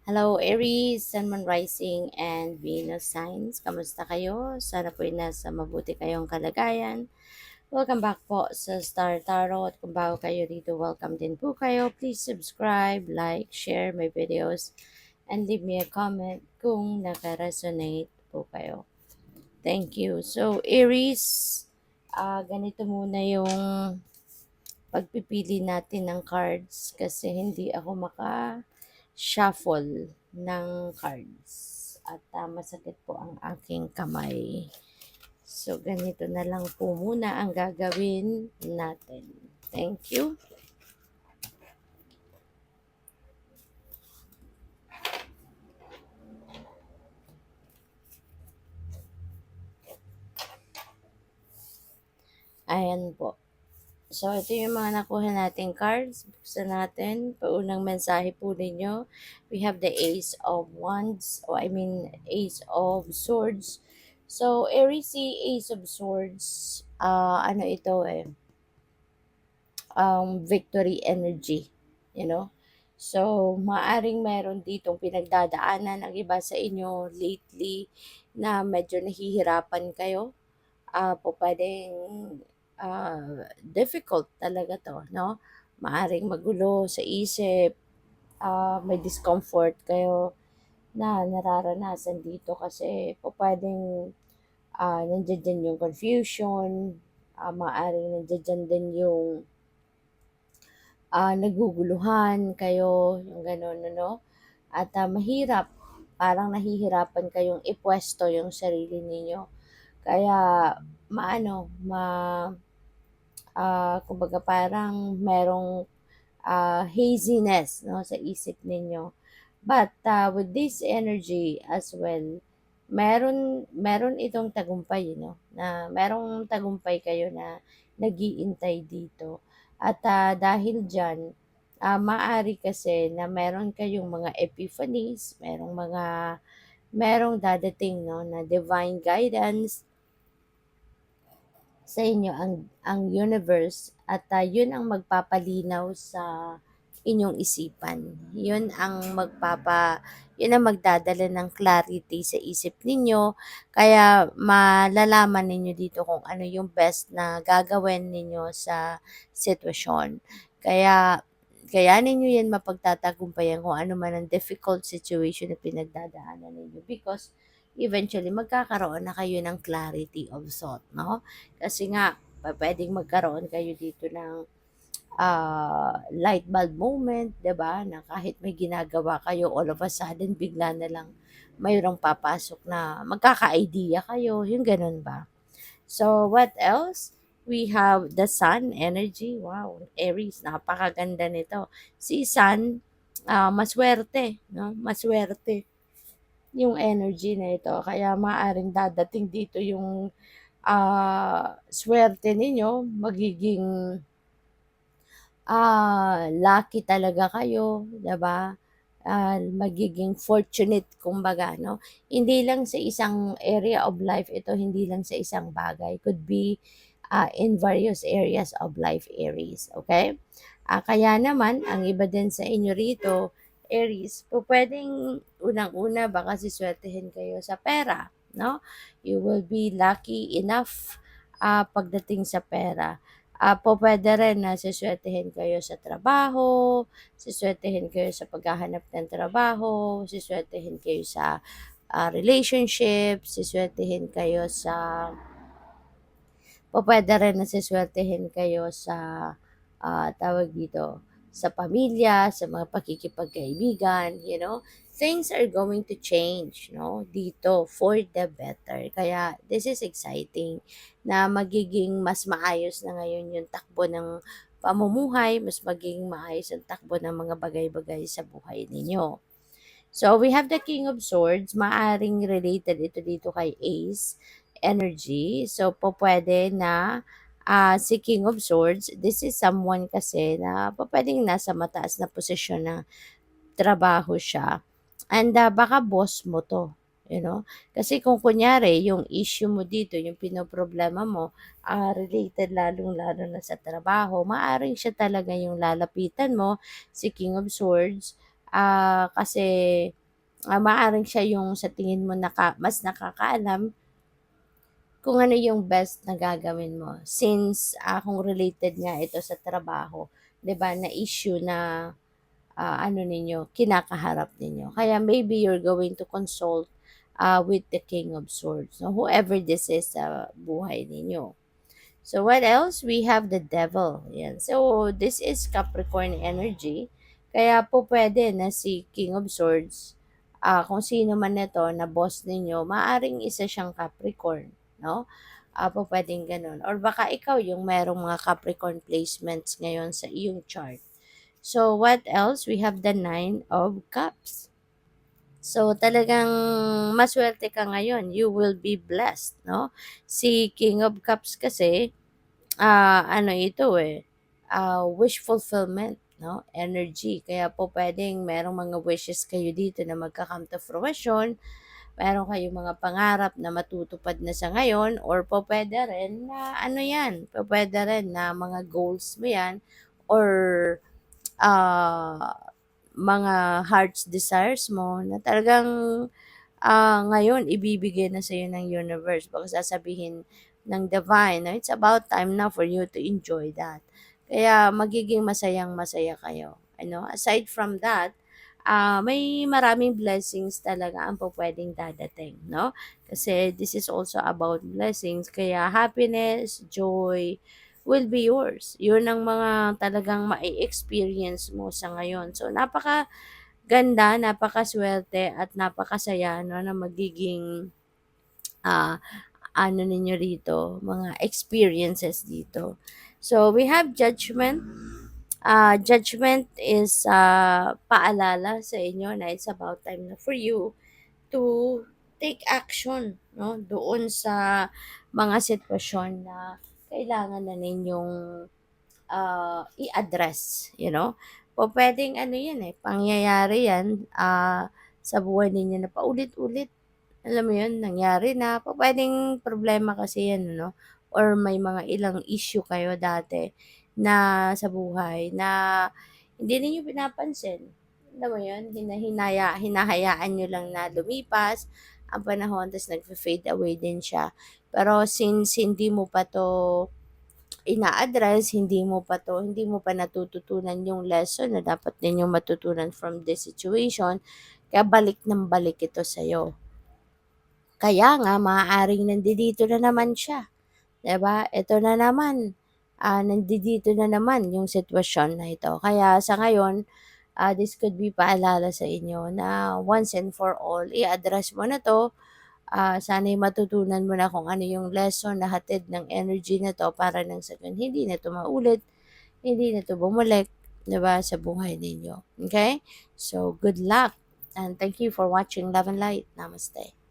Hello Aries, Sun, Moon Rising, and Venus signs. Kamusta kayo? Sana po ay nasa mabuti kayong kalagayan. Welcome back po sa Star Tarot. Kung bago kayo dito, welcome din po kayo. Please subscribe, like, share my videos, and leave me a comment kung naka-resonate po kayo. Thank you. So Aries, ganito muna yung pagpipili natin ng cards kasi hindi ako shuffle ng cards at masakit po ang aking kamay. So, ganito na lang po muna ang gagawin natin. Thank you. Ayan po. So, ito yung mga nakuha nating cards. Buksan natin. Paunang mensahe po ninyo. We have the Ace of Wands. Ace of Swords. So, Aries, si Ace of Swords, ano ito victory energy, you know. So, maaring meron ditong pinagdadaanan ang iba sa inyo lately na medyo nahihirapan kayo. Po pwedeng difficult talaga to, no? Maaring magulo sa isip, may discomfort kayo na nararanasan dito kasi po pwedeng nandiyan din yung confusion, maaring nandiyan din yung naguguluhan kayo, yung gano'n, ano? At mahirap, parang nahihirapan kayong ipwesto yung sarili ninyo. Kaya, maano, kumbaga parang merong haziness, no, sa isip ninyo. But with this energy as well, meron itong tagumpay, no? Na merong tagumpay kayo na nagiintay dito. At dahil diyan, maari kasi na meron kayong mga epiphanies, merong dadating, no, na divine guidance sa inyo ang universe at yun ang magpapalinaw sa inyong isipan. Yun ang magdadala ng clarity sa isip ninyo. Kaya malalaman ninyo dito kung ano yung best na gagawin ninyo sa sitwasyon. Kaya kaya ninyo yan mapagtatagumpayan kung ano man ang difficult situation na pinagdadaanan ninyo because eventually magkakaroon na kayo ng clarity of thought, no? Kasi nga, pwedeng magkaroon kayo dito ng light bulb moment, 'di ba? Na kahit may ginagawa kayo, all of a sudden, bigla na lang mayroong papasok na magkaka-idea kayo, yung ganun ba? So, what else? We have the sun energy. Wow, Aries, napakaganda nito. Si sun, maswerte, no? Maswerte yung energy na ito. Kaya maaring dadating dito yung swerte ninyo, magiging lucky talaga kayo, 'di ba? Magiging fortunate kumbaga, no? Hindi lang sa isang area of life ito, hindi lang sa isang bagay. Could be in various areas of life, Aries, okay? Kaya naman, ang iba din sa inyo rito, Aries, po pwedeng unang-una baka siswertehin kayo sa pera, no? You will be lucky enough pagdating sa pera. Pupuwede rin na suswertehin kayo sa trabaho, suswertehin kayo sa paghahanap ng trabaho, suswertehin kayo sa relationship, suswertehin kayo sa pupuwede rin na suswertehin kayo sa, tawag dito, sa pamilya, sa mga pakikipagkaibigan, you know. Things are going to change, no, dito for the better. Kaya this is exciting na magiging mas maayos na ngayon yung takbo ng pamumuhay, mas magiging maayos ang takbo ng mga bagay-bagay sa buhay ninyo. So, we have the King of Swords. Maaring related ito dito kay Ace energy. So, po pwede na si King of Swords, this is someone kasi na pwedeng nasa mataas na posisyon na trabaho siya. And baka boss mo to, you know. Kasi kung kunyari, yung issue mo dito, yung pinoproblema mo, related lalong-lalo na sa trabaho, maaring siya talaga yung lalapitan mo, si King of Swords, Kasi, maaaring siya yung sa tingin mo mas nakakaalam kung ano yung best na gagawin mo. Since, kung related nga ito sa trabaho, 'di ba, na issue na, ano ninyo, kinakaharap ninyo. Kaya maybe you're going to consult, with the King of Swords, no? Whoever this is sa buhay ninyo. So what else? We have the devil. Yan. So this is Capricorn energy. Kaya po pwede na si King of Swords, kung sino man ito na boss ninyo, maaring isa siyang Capricorn, no? Po pwedeng ganun. Or baka ikaw yung merong mga Capricorn placements ngayon sa iyong chart. So what else? We have the Nine of Cups. So talagang maswerte ka ngayon. You will be blessed, no? Si King of Cups kasi, ano ito eh, wish fulfillment, no? Energy. Kaya po pwedeng merong mga wishes kayo dito na magka-come to fruition. Meron kayong mga pangarap na matutupad na sa ngayon or po pwede rin na ano yan, po pwede rin na mga goals mo yan or ah, mga heart's desires mo na talagang, ngayon ibibigay na sa'yo ng universe. Baka sasabihin ng divine na it's about time now for you to enjoy that. Kaya magiging masayang-masaya kayo. Ano? Aside from that, may maraming blessings talaga ang pupuwedeng dadating, no? Kasi this is also about blessings. Kaya happiness, joy will be yours. Yun ang mga talagang mai-experience mo sa ngayon. So, napakaganda, napakaswerte at napakasaya, no, na magiging, ah, ano ninyo rito, mga experiences dito. So, we have judgment. Judgment is, paalala sa inyo na it's about time na for you to take action, no, doon sa mga sitwasyon na kailangan na ninyong, i-address, you know. Pupuwedeng ano 'yan, eh, pangyayari 'yan, sa buhay ninyo na paulit-ulit, alam mo 'yun, nangyari na. Pupuwedeng problema kasi 'yan ano, or may mga ilang issue kayo dati na sa buhay na hindi ninyo pinapansin. Alam mo 'yun, hinahayaan niyo lang na lumipas ang panahon ta's nagfe-fade away din siya. Pero since hindi mo pa 'to ina-address, hindi mo pa natututunan yung lesson na dapat ninyong matutunan from this situation, kaya balik ng balik ito sa'yo. Kaya nga maaaring nandito na naman siya, 'di ba? Ito na naman, nandito na naman yung sitwasyon na ito. Kaya sa ngayon, this could be paalala sa inyo na once and for all, i-address mo na 'to. Sana'y matutunan mo na kung ano yung lesson na hatid ng energy na 'to para nang sa gayon hindi na 'to maulit, hindi na 'to bumalik, 'di ba, sa buhay ninyo, okay? So, good luck and thank you for watching Love and Light. Namaste.